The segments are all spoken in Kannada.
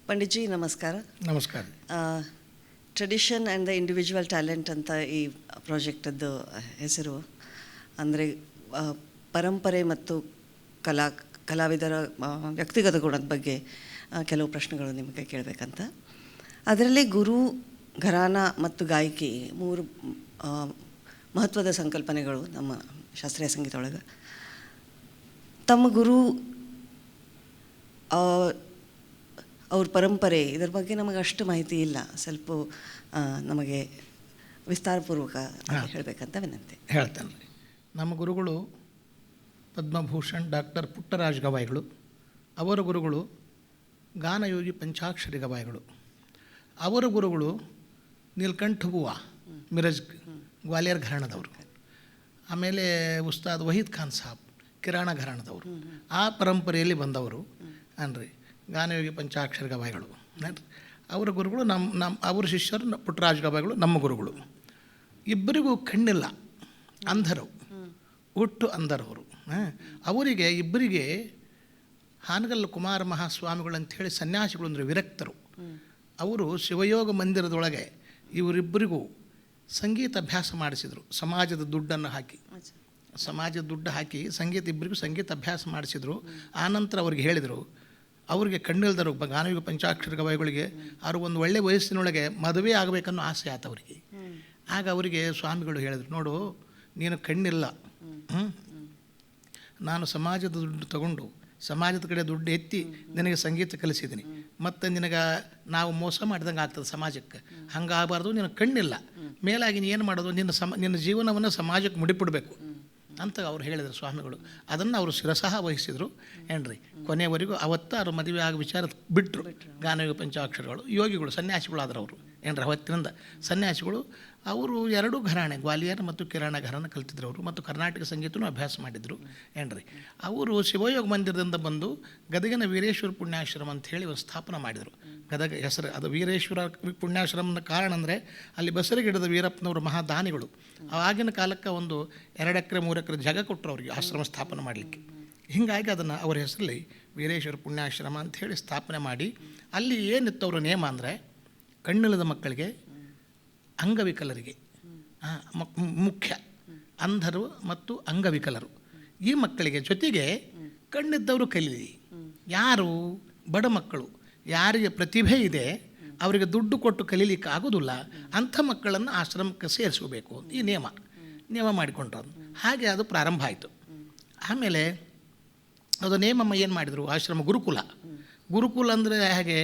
ಪಂಡಿತ್ಜಿ ನಮಸ್ಕಾರ. ನಮಸ್ಕಾರ. Tradition and the individual talent ಅಂತ ಈ ಪ್ರಾಜೆಕ್ಟದ್ದು ಹೆಸರು. ಅಂದರೆ ಪರಂಪರೆ ಮತ್ತು ಕಲಾವಿದರ ವ್ಯಕ್ತಿಗತ ಗುಣದ ಬಗ್ಗೆ ಕೆಲವು ಪ್ರಶ್ನೆಗಳು ನಿಮಗೆ ಕೇಳಬೇಕಂತ. ಅದರಲ್ಲಿ ಗುರು, ಘರಾನ ಮತ್ತು ಗಾಯಕಿ ಮೂರು ಮಹತ್ವದ ಸಂಕಲ್ಪನೆಗಳು ನಮ್ಮ ಶಾಸ್ತ್ರೀಯ ಸಂಗೀತ ಒಳಗೆ. ತಮ್ಮ ಗುರು, ಅವ್ರ ಪರಂಪರೆ, ಇದರ ಬಗ್ಗೆ ನಮಗೆ ಅಷ್ಟು ಮಾಹಿತಿ ಇಲ್ಲ. ಸ್ವಲ್ಪ ನಮಗೆ ವಿಸ್ತಾರಪೂರ್ವಕ ಹೇಳಬೇಕಂತ ವಿನಂತಿ. ಹೇಳ್ತೇನೆ ರೀ. ನಮ್ಮ ಗುರುಗಳು ಪದ್ಮಭೂಷಣ್ ಡಾಕ್ಟರ್ ಪುಟ್ಟರಾಜ ಗವಾಯಿಗಳು. ಅವರ ಗುರುಗಳು ಗಾನಯೋಗಿ ಪಂಚಾಕ್ಷರಿ ಗವಾಯಿಗಳು. ಅವರ ಗುರುಗಳು ನೀಲಕಂಠ ಬುವಾ ಮಿರಜ್ ಗ್ವಾಲಿಯರ್ ಘರಾಣದವರು. ಆಮೇಲೆ ಉಸ್ತಾದ್ ವಹೀದ್ ಖಾನ್ ಸಾಬ್ ಕಿರಾಣ ಘರಾಣದವರು. ಆ ಪರಂಪರೆಯಲ್ಲಿ ಬಂದವರು ಅನ್ರಿ ಗಾನಯೋಗಿ ಪಂಚಾಕ್ಷರ ಗವಾಯಿಗಳು. ಅವರ ಗುರುಗಳು ಅವರ ಶಿಷ್ಯರು ಪುಟ್ಟರಾಜ ಗವಾಯಿಗಳು ನಮ್ಮ ಗುರುಗಳು. ಇಬ್ಬರಿಗೂ ಕಣ್ಣಿಲ್ಲ, ಅಂಧರು, ಹುಟ್ಟು ಅಂಧರವರು. ಅವರಿಗೆ ಇಬ್ಬರಿಗೆ ಹಾನಗಲ್ ಕುಮಾರ ಮಹಾಸ್ವಾಮಿಗಳು ಅಂಥೇಳಿ ಸನ್ಯಾಸಿಗಳು ಅಂದರೆ ವಿರಕ್ತರು. ಅವರು ಶಿವಯೋಗ ಮಂದಿರದೊಳಗೆ ಇವರಿಬ್ಬರಿಗೂ ಸಂಗೀತ ಅಭ್ಯಾಸ ಮಾಡಿಸಿದರು. ಸಮಾಜದ ದುಡ್ಡು ಹಾಕಿ ಇಬ್ಬರಿಗೂ ಸಂಗೀತ ಅಭ್ಯಾಸ ಮಾಡಿಸಿದರು. ಆನಂತರ ಅವ್ರಿಗೆ ಹೇಳಿದರು, ಅವ್ರಿಗೆ ಕಣ್ಣಿಲ್ದರು ಗಾನಯೋಗಿ ಪಂಚಾಕ್ಷರ ಗವಾಯಿಗಳಿಗೆ ಅವರು ಒಂದು ಒಳ್ಳೆಯ ವಯಸ್ಸಿನೊಳಗೆ ಮದುವೆ ಆಗಬೇಕನ್ನೋ ಆಸೆ ಆಯ್ತು ಅವರಿಗೆ. ಆಗ ಅವರಿಗೆ ಸ್ವಾಮಿಗಳು ಹೇಳಿದರು, ನೋಡು ನೀನು ಕಣ್ಣಿಲ್ಲ, ನಾನು ಸಮಾಜದ ದುಡ್ಡು ತಗೊಂಡು ಸಮಾಜದ ಕಡೆ ದುಡ್ಡು ಎತ್ತಿ ನಿನಗೆ ಸಂಗೀತ ಕಲಿಸಿದ್ದೀನಿ, ಮತ್ತು ನಿನಗೆ ನಾವು ಮೋಸ ಮಾಡಿದಂಗೆ ಆಗ್ತದೆ ಸಮಾಜಕ್ಕೆ. ಹಂಗಾಗಬಾರ್ದು, ನಿನಗೆ ಕಣ್ಣಿಲ್ಲ, ಮೇಲಾಗಿ ನೀನು ಏನು ಮಾಡೋದು, ನಿನ್ನ ಜೀವನವನ್ನು ಸಮಾಜಕ್ಕೆ ಮುಡಿಪಿಡಬೇಕು ಅಂತ ಅವ್ರು ಹೇಳಿದರು ಸ್ವಾಮಿಗಳು. ಅದನ್ನು ಅವರು ಶಿರಸಹ ವಹಿಸಿದರು ಏನ್ರಿ. ಕೊನೆಯವರೆಗೂ ಅವತ್ತು ಅವ್ರ ಮದುವೆ ಆಗೋ ವಿಚಾರ ಬಿಟ್ಟರು. ಗಾನಯೋಗಿ ಪಂಚಾಕ್ಷರಗಳು ಯೋಗಿಗಳು, ಸನ್ಯಾಸಿಗಳು ಆದರು ಅವರು ಏನ್ರಿ. ಅವತ್ತಿನಿಂದ ಸನ್ಯಾಸಿಗಳು. ಅವರು ಎರಡೂ ಘರಾಣೆ ಗ್ವಾಲಿಯರ್ ಮತ್ತು ಕಿರಾಣ ಘರಾಣ ಕಲ್ತಿದ್ರು ಅವರು, ಮತ್ತು ಕರ್ನಾಟಕ ಸಂಗೀತನೂ ಅಭ್ಯಾಸ ಮಾಡಿದರು ಏನ್ರಿ. ಅವರು ಶಿವಯೋಗ ಮಂದಿರದಿಂದ ಬಂದು ಗದಗಿನ ವೀರೇಶ್ವರ ಪುಣ್ಯಾಶ್ರಮ ಅಂತ ಹೇಳಿ ಒಂದು ಸ್ಥಾಪನೆ ಮಾಡಿದರು. ಗದಗ ಹೆಸರು ಅದು ವೀರೇಶ್ವರ ಪುಣ್ಯಾಶ್ರಮದ ಕಾರಣ ಅಂದರೆ ಅಲ್ಲಿ ಬಸರಿಗಿಡದ ವೀರಪ್ಪನವರು ಮಹಾದಾನಿಗಳು. ಆಗಿನ ಕಾಲಕ್ಕೆ ಒಂದು 2 ಎಕರೆ 3 ಎಕರೆ ಜಾಗ ಕೊಟ್ಟರು ಅವರಿಗೆ ಆಶ್ರಮ ಸ್ಥಾಪನೆ ಮಾಡಲಿಕ್ಕೆ. ಹೀಗಾಗಿ ಅದನ್ನು ಅವರ ಹೆಸರಲ್ಲಿ ವೀರೇಶ್ವರ ಪುಣ್ಯಾಶ್ರಮ ಅಂಥೇಳಿ ಸ್ಥಾಪನೆ ಮಾಡಿ, ಅಲ್ಲಿ ಏನಿತ್ತು ಅವರ ನೇಮ ಅಂದರೆ ಕಣ್ಣಿಲ್ಲದ ಮಕ್ಕಳಿಗೆ, ಅಂಗವಿಕಲರಿಗೆ, ಮುಖ್ಯ ಅಂಧರು ಮತ್ತು ಅಂಗವಿಕಲರು, ಈ ಮಕ್ಕಳಿಗೆ ಜೊತೆಗೆ ಕಣ್ಣಿದ್ದವರು ಕಲೀಲಿ. ಯಾರು ಬಡ ಮಕ್ಕಳು, ಯಾರಿಗೆ ಪ್ರತಿಭೆ ಇದೆ, ಅವರಿಗೆ ದುಡ್ಡು ಕೊಟ್ಟು ಕಲೀಲಿಕ್ಕೆ ಆಗೋದಿಲ್ಲ, ಅಂಥ ಮಕ್ಕಳನ್ನು ಆಶ್ರಮಕ್ಕೆ ಸೇರಿಸಬೇಕು ಈ ನೇಮ ಮಾಡಿಕೊಂಡ್ರು. ಹಾಗೆ ಅದು ಪ್ರಾರಂಭ ಆಯಿತು. ಆಮೇಲೆ ಅದು ನೇಮಮ್ಮ ಏನು ಮಾಡಿದರು, ಆಶ್ರಮ ಗುರುಕುಲ ಅಂದರೆ ಹೇಗೆ,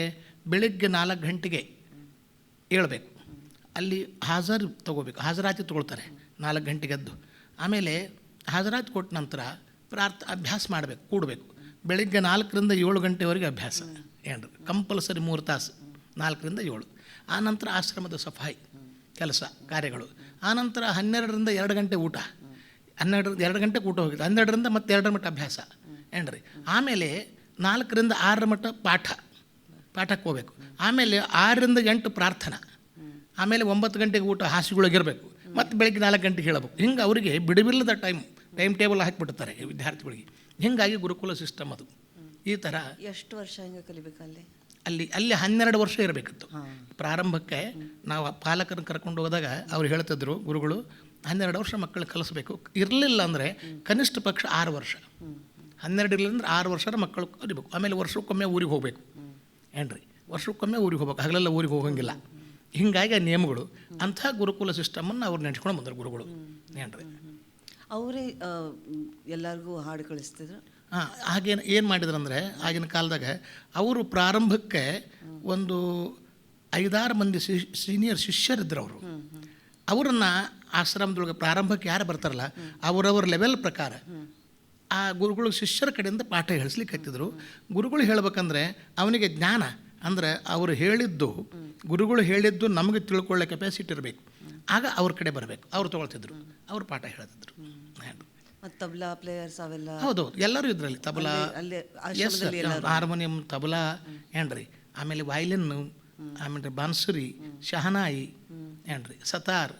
ಬೆಳಗ್ಗೆ 4 ಗಂಟೆಗೆ ಏಳಬೇಕು, ಅಲ್ಲಿ ಹಾಜರಾತಿ ತೊಗೊಳ್ತಾರೆ 4 ಗಂಟೆಗೆ ಎದ್ದು. ಆಮೇಲೆ ಹಾಜರಾತಿ ಕೊಟ್ಟ ನಂತರ ಅಭ್ಯಾಸ ಮಾಡಬೇಕು, ಕೂಡಬೇಕು. ಬೆಳಗ್ಗೆ 4ರಿಂದ 7 ಗಂಟೆವರೆಗೆ ಅಭ್ಯಾಸ ಏನ್ರಿ, ಕಂಪಲ್ಸರಿ 3 ತಾಸು 4ರಿಂದ 7. ಆನಂತರ ಆಶ್ರಮದ ಸಫಾಯಿ ಕೆಲಸ ಕಾರ್ಯಗಳು. ಆನಂತರ 12ರಿಂದ 2 ಗಂಟೆ ಊಟ, 2 ಗಂಟೆಗೆ ಊಟ ಹೋಗಿದೆ, 12ರಿಂದ ಮತ್ತೆ 2 ಮಟ್ಟ ಅಭ್ಯಾಸ ಏನ್ರಿ. ಆಮೇಲೆ 4ರಿಂದ 6 ಮಟ್ಟ ಪಾಠಕ್ಕೆ ಹೋಗ್ಬೇಕು. ಆಮೇಲೆ 6ರಿಂದ 8 ಪ್ರಾರ್ಥನಾ. ಆಮೇಲೆ 9 ಗಂಟೆಗೆ ಊಟ, ಹಾಸಿಗೆಗಳಿಗಿರಬೇಕು, ಮತ್ತು ಬೆಳಗ್ಗೆ 4 ಗಂಟೆಗೆ ಹೇಳಬೇಕು. ಹಿಂಗೆ ಅವರಿಗೆ ಬಿಡುವಿಲ್ಲದ ಟೈಮ್ ಟೇಬಲ್ ಹಾಕಿಬಿಡ್ತಾರೆ ವಿದ್ಯಾರ್ಥಿಗಳಿಗೆ. ಹೀಗಾಗಿ ಗುರುಕುಲ ಸಿಸ್ಟಮ್ ಅದು. ಈ ಥರ ಎಷ್ಟು ವರ್ಷ ಹಿಂಗೆ ಕಲಿಬೇಕು ಅಲ್ಲಿ 12 ವರ್ಷ ಇರಬೇಕಿತ್ತು. ಪ್ರಾರಂಭಕ್ಕೆ ನಾವು ಪಾಲಕರನ್ನು ಕರ್ಕೊಂಡು ಹೋದಾಗ ಅವ್ರು ಹೇಳ್ತಿದ್ರು ಗುರುಗಳು, 12 ವರ್ಷ ಮಕ್ಕಳು ಕಲಿಸ್ಬೇಕು. ಇರಲಿಲ್ಲ ಅಂದರೆ ಕನಿಷ್ಠ ಪಕ್ಷ 6 ವರ್ಷ, 12 ಇರಲಿಲ್ಲ ಅಂದರೆ 6 ವರ್ಷದ ಮಕ್ಕಳು ಕಲಿಬೇಕು. ಆಮೇಲೆ ವರ್ಷಕ್ಕೊಮ್ಮೆ ಊರಿಗೆ ಹೋಗಬೇಕು ಏನ್ರಿ, ವರ್ಷಕ್ಕೊಮ್ಮೆ ಊರಿಗೆ ಹೋಗ್ಬೇಕು, ಹಗಲೆಲ್ಲ ಊರಿಗೆ ಹೋಗಂಗಿಲ್ಲ. ಹೀಗಾಗಿ ನಿಯಮಗಳು. ಅಂಥ ಗುರುಕುಲ ಸಿಸ್ಟಮನ್ನು ಅವ್ರು ನೆನೆಸ್ಕೊಂಡು ಬಂದರು ಗುರುಗಳು ಏನ್ರಿ. ಅವರೇ ಎಲ್ಲರಿಗೂ ಹಾಡು ಕಳಿಸ್ತಿದ್ರು. ಹಾಗೇನು ಏನು ಮಾಡಿದ್ರು ಅಂದರೆ, ಆಗಿನ ಕಾಲದಾಗ ಅವರು ಪ್ರಾರಂಭಕ್ಕೆ ಒಂದು 5-6 ಮಂದಿ ಸೀನಿಯರ್ ಶಿಷ್ಯರಿದ್ದರು. ಅವರನ್ನು ಆಶ್ರಮದೊಳಗೆ ಪ್ರಾರಂಭಕ್ಕೆ ಯಾರು ಬರ್ತಾರಲ್ಲ ಅವರವ್ರ ಲೆವೆಲ್ ಪ್ರಕಾರ ಆ ಗುರುಗಳು ಶಿಷ್ಯರ ಕಡೆಯಿಂದ ಪಾಠ ಹೇಳಿಸ್ಲಿಕ್ಕೆ ಹತ್ತಿದ್ರು. ಗುರುಗಳು ಹೇಳ್ಬೇಕಂದ್ರೆ ಅವನಿಗೆ ಜ್ಞಾನ ಅಂದರೆ ಗುರುಗಳು ಹೇಳಿದ್ದು ನಮಗೆ ತಿಳ್ಕೊಳ್ಳೋ ಕೆಪಾಸಿಟಿ ಇರಬೇಕು. ಆಗ ಅವ್ರ ಕಡೆ ಬರಬೇಕು, ಅವ್ರು ತೊಗೊಳ್ತಿದ್ರು, ಅವ್ರು ಪಾಠ ಹೇಳ್ತಿದ್ರು. ತಬಲಾ ಪ್ಲೇಯರ್ಸ್ ಅವೆಲ್ಲ ಹೌದು, ಎಲ್ಲರೂ ಇದ್ರಲ್ಲಿ. ತಬಲಾ, ಹಾರ್ಮೋನಿಯಂ, ತಬಲಾ ಏನ್ರಿ, ಆಮೇಲೆ ವಯಲಿನ್ನು, ಆಮೇಲೆ ಬಾನ್ಸುರಿ, ಶಹನಾಯಿ ಏನ್ರಿ, ಸತಾರ್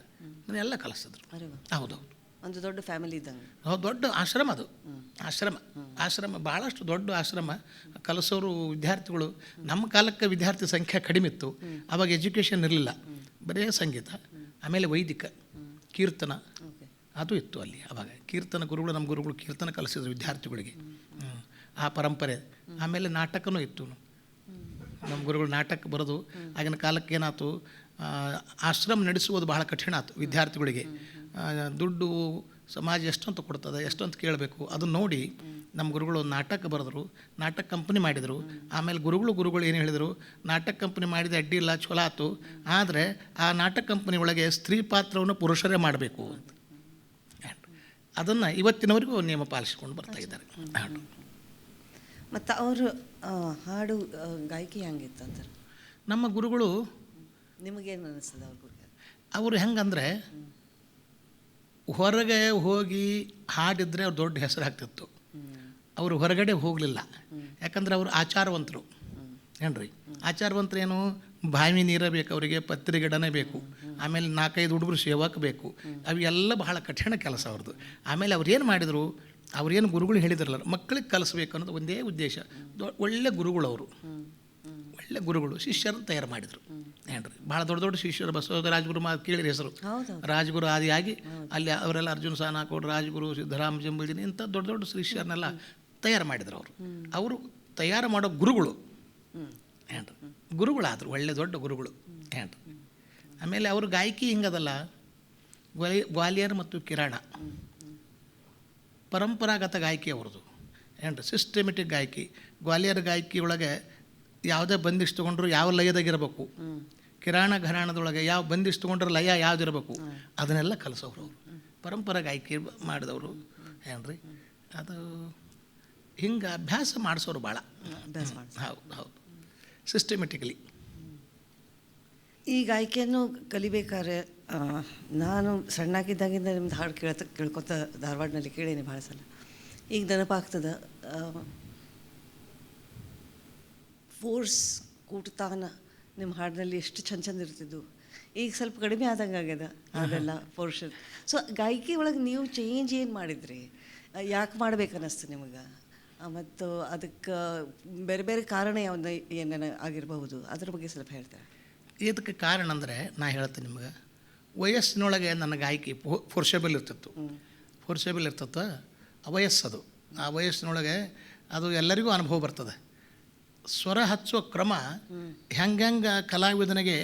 ಎಲ್ಲ ಕಲಿಸಿದ್ರು. ಹೌದು. ಒಂದು ದೊಡ್ಡ ಫ್ಯಾಮಿಲಿ ಇದ್ದಂಗೆ. ದೊಡ್ಡ ಆಶ್ರಮ ಅದು. ಆಶ್ರಮ ಭಾಳಷ್ಟು ದೊಡ್ಡ ಆಶ್ರಮ. ಕಲಿಸೋರು ವಿದ್ಯಾರ್ಥಿಗಳು, ನಮ್ಮ ಕಾಲಕ್ಕೆ ವಿದ್ಯಾರ್ಥಿ ಸಂಖ್ಯೆ ಕಡಿಮೆ ಇತ್ತು. ಆವಾಗ ಎಜುಕೇಷನ್ ಇರಲಿಲ್ಲ, ಬರೀ ಸಂಗೀತ, ಆಮೇಲೆ ವೈದಿಕ ಕೀರ್ತನ ಅದು ಇತ್ತು ಅಲ್ಲಿ. ಆವಾಗ ಕೀರ್ತನ ಗುರುಗಳು, ನಮ್ಮ ಗುರುಗಳು ಕೀರ್ತನ ಕಲಿಸಿದ್ರು ವಿದ್ಯಾರ್ಥಿಗಳಿಗೆ. ಆ ಪರಂಪರೆ. ಆಮೇಲೆ ನಾಟಕನೂ ಇತ್ತು. ನಮ್ಮ ಗುರುಗಳು ನಾಟಕ ಬರೋದು. ಆಗಿನ ಕಾಲಕ್ಕೆ ಏನಾಯ್ತು, ಆಶ್ರಮ ನಡೆಸುವುದು ಬಹಳ ಕಠಿಣ ಆಯ್ತು ವಿದ್ಯಾರ್ಥಿಗಳಿಗೆ. ದುಡ್ಡು ಸಮಾಜ ಎಷ್ಟಂತ ಕೊಡ್ತದೆ, ಎಷ್ಟಂತ ಕೇಳಬೇಕು, ಅದನ್ನು ನೋಡಿ ನಮ್ಮ ಗುರುಗಳು ನಾಟಕ ಬರೆದ್ರು, ನಾಟಕ ಕಂಪ್ನಿ ಮಾಡಿದರು. ಆಮೇಲೆ ಗುರುಗಳು ಏನು ಹೇಳಿದರು, ನಾಟಕ ಕಂಪ್ನಿ ಮಾಡಿದ ಅಡ್ಡಿ ಇಲ್ಲ, ಚಲೋ ಆಯ್ತು, ಆದರೆ ಆ ನಾಟಕ ಕಂಪ್ನಿ ಒಳಗೆ ಸ್ತ್ರೀ ಪಾತ್ರವನ್ನು ಪುರುಷರೇ ಮಾಡಬೇಕು ಅಂತ. ಅದನ್ನು ಇವತ್ತಿನವರೆಗೂ ನಿಯಮ ಪಾಲಿಸಿಕೊಂಡು ಬರ್ತಾ ಇದ್ದಾರೆ. ಮತ್ತು ಅವರು ಹಾಡು ಗಾಯಕಿ ಹೆಂಗಿತ್ತು ಅಂತಾರೆ ನಮ್ಮ ಗುರುಗಳು? ನಿಮಗೇನು ಅನ್ನಿಸ್ತದೆ ಅವ್ರ ಗುರುಗಳು? ಅವರು ಹೆಂಗಂದರೆ, ಹೊರಗೆ ಹೋಗಿ ಹಾಡಿದರೆ ಅವ್ರು ದೊಡ್ಡ ಹೆಸರು ಆಗ್ತಿತ್ತು. ಅವರು ಹೊರಗಡೆ ಹೋಗಲಿಲ್ಲ, ಯಾಕಂದ್ರೆ ಅವರು ಆಚಾರವಂತರು. ಏನ್ರಿ ಆಚಾರವಂತರು? ಏನು, ಬಾವಿ ನೀರೇ ಬೇಕು ಅವರಿಗೆ, ಪತ್ರಿಗಿಡನೇ ಬೇಕು, ಆಮೇಲೆ 4-5 ಹುಡುಗರು ಸೇವಕ ಬೇಕು. ಅವೆಲ್ಲ ಬಹಳ ಕಠಿಣ ಕೆಲಸ ಅವ್ರದ್ದು. ಆಮೇಲೆ ಅವ್ರು ಏನು ಮಾಡಿದರು, ಅವ್ರೇನು ಗುರುಗಳು ಹೇಳಿದ್ರಲ್ಲ, ಮಕ್ಕಳಿಗೆ ಕಲಿಸ್ಬೇಕು ಅನ್ನೋದು ಒಂದೇ ಉದ್ದೇಶ. ಒಳ್ಳೆ ಗುರುಗಳು ಅವರು, ಒಳ್ಳೆ ಗುರುಗಳು. ಶಿಷ್ಯರನ್ನು ತಯಾರು ಮಾಡಿದರು. ಏನ್ರಿ ಭಾಳ ದೊಡ್ಡ ಶಿಷ್ಯರು. ಬಸವ ರಾಜಗುರು ಕೇಳಿರಿ ಹೆಸರು, ರಾಜಗುರು ಆದಿಯಾಗಿ ಅಲ್ಲಿ ಅವರೆಲ್ಲ ಅರ್ಜುನ ಸಾನಾಕೋಡ್, ರಾಜಗುರು, ಸಿದ್ದರಾಮ ಜಂಬಳಿನಿ, ಇಂಥ ದೊಡ್ಡ ಶಿಷ್ಯರನ್ನೆಲ್ಲ ತಯಾರು ಮಾಡಿದರು ಅವರು ತಯಾರು ಮಾಡೋ ಗುರುಗಳು. ಏನ್ರಿ ಗುರುಗಳಾದರು, ಒಳ್ಳೆ ದೊಡ್ಡ ಗುರುಗಳು. ಏನ್ರಿ ಆಮೇಲೆ ಅವರು ಗಾಯಕಿ ಹಿಂಗದಲ್ಲ, ಗ್ವಾಲಿಯರ್ ಮತ್ತು ಕಿರಾಣ ಪರಂಪರಾಗತ ಗಾಯಕಿ ಅವ್ರದ್ದು. ಏನ್ರಿ ಸಿಸ್ಟಮೆಟಿಕ್ ಗಾಯಕಿ. ಗ್ವಾಲಿಯರ್ ಗಾಯಕಿ ಒಳಗೆ ಯಾವುದೇ ಬಂದಿಷ್ಟು ತೊಗೊಂಡ್ರು ಯಾವ ಲಯದಾಗಿರಬೇಕು, ಕಿರಾಣ ಘರಾಣದೊಳಗೆ ಯಾವ ಬಂದಿಷ್ಟು ತೊಗೊಂಡ್ರೆ ಲಯ ಯಾವುದಿರಬೇಕು, ಅದನ್ನೆಲ್ಲ ಕಲಿಸೋರು ಅವರು. ಪರಂಪರಾ ಗಾಯಕಿ ಮಾಡಿದವರು. ಏನ್ರಿ ಅದು ಹಿಂಗೆ ಅಭ್ಯಾಸ ಮಾಡಿಸೋರು ಭಾಳ. ಹೌದು ಸಿಸ್ಟಮೆಟಿಕಲಿ. ಈ ಗಾಯಕಿಯನ್ನು ಕಲಿಬೇಕಾದ್ರೆ ನಾನು ಸಣ್ಣಾಗಿದ್ದಾಗಿಂದ ನಿಮ್ದು ಹಾಡು ಕೇಳ್ಕೊತ ಧಾರವಾಡನಲ್ಲಿ ಕೇಳೀನಿ ಭಾಳ ಸಲ. ಈಗ ನೆನಪಾಗ್ತದೆ, ಫೋರ್ಸ್ ಕೂಟತಾನ ನಿಮ್ಮ ಹಾಡಿನಲ್ಲಿ ಎಷ್ಟು ಚಂದ ಇರ್ತಿದ್ದು. ಈಗ ಸ್ವಲ್ಪ ಕಡಿಮೆ ಆದಂಗೆ ಆಗ್ಯದ ಹಾಡೆಲ್ಲ ಫೋರ್ಸ್. ಸೊ ಗಾಯಕಿ ಒಳಗೆ ನೀವು ಚೇಂಜ್ ಏನು ಮಾಡಿದ್ರಿ, ಯಾಕೆ ಮಾಡ್ಬೇಕು ಅನ್ನಿಸ್ತು ನಿಮಗೆ? ಮತ್ತು ಅದಕ್ಕೆ ಬೇರೆ ಕಾರಣ ಯಾವ್ದು ಏನೇನು ಆಗಿರಬಹುದು, ಅದ್ರ ಬಗ್ಗೆ ಸ್ವಲ್ಪ ಹೇಳ್ತಾರೆ. ಇದಕ್ಕೆ ಕಾರಣ ಅಂದರೆ ನಾ ಹೇಳ್ತೀನಿ ನಿಮ್ಗೆ, ವಯಸ್ಸಿನೊಳಗೆ ನನ್ನ ಗಾಯಕಿ ಫೋರ್ಸೇಬಲ್ ಇರ್ತಿತ್ತು. ವಯಸ್ಸದು. ಆ ವಯಸ್ಸಿನೊಳಗೆ ಅದು ಎಲ್ಲರಿಗೂ ಅನುಭವ ಬರ್ತದೆ. ಸ್ವರ ಹಚ್ಚೋ ಕ್ರಮ ಹೆಂಗೆ ಕಲಾವಿದನಿಗೆ